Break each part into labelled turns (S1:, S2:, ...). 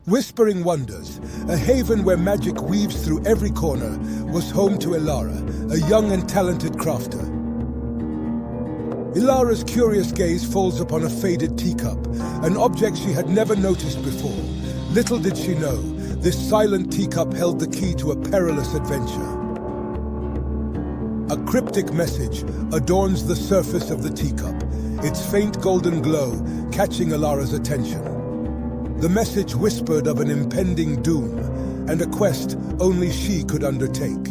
S1: Whispering Wonders, a haven where magic weaves through every corner, was home to Elara, a young and talented crafter. Elara's curious gaze falls upon a faded teacup, an object she had never noticed before. Little did she know, this silent teacup held the key to a perilous adventure. A cryptic message adorns the surface of the teacup, its faint golden glow catching Elara's attention. The message whispered of an impending doom and a quest only she could undertake.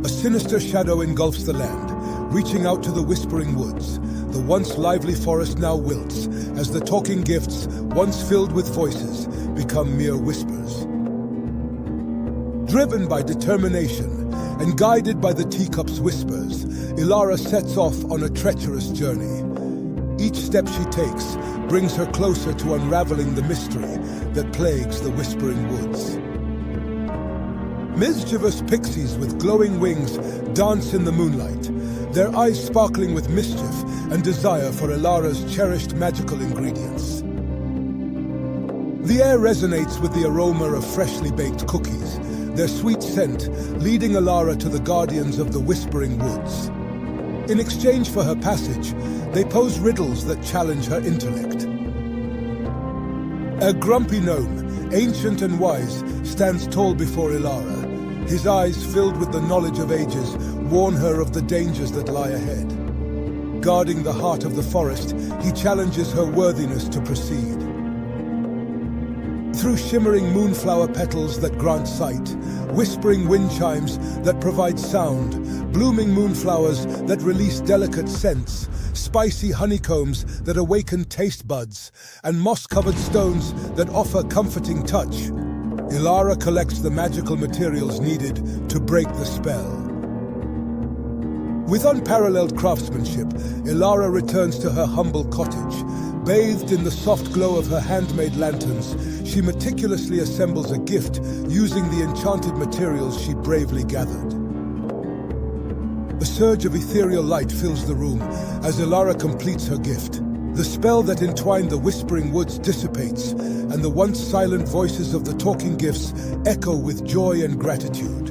S1: A sinister shadow engulfs the land, reaching out to the Whispering Woods. The once lively forest now wilts as the talking gifts, once filled with voices, become mere whispers. Driven by determination and guided by the teacup's whispers, Elara sets off on a treacherous journey. Each step she takes brings her closer to unraveling the mystery that plagues the Whispering Woods. Mischievous pixies with glowing wings dance in the moonlight, their eyes sparkling with mischief and desire for Elara's cherished magical ingredients. The air resonates with the aroma of freshly baked cookies, their sweet scent leading Elara to the guardians of the Whispering Woods. In exchange for her passage, they pose riddles that challenge her intellect. A grumpy gnome, ancient and wise, stands tall before Elara. His eyes, filled with the knowledge of ages, warn her of the dangers that lie ahead. Guarding the heart of the forest, he challenges her worthiness to proceed. Through shimmering moonflower petals that grant sight, whispering wind chimes that provide sound, blooming moonflowers that release delicate scents, spicy honeycombs that awaken taste buds, and moss-covered stones that offer comforting touch, Elara collects the magical materials needed to break the spell. With unparalleled craftsmanship, Elara returns to her humble cottage. Bathed in the soft glow of her handmade lanterns, she meticulously assembles a gift using the enchanted materials she bravely gathered. A surge of ethereal light fills the room as Elara completes her gift. The spell that entwined the Whispering Woods dissipates, and the once silent voices of the talking gifts echo with joy and gratitude.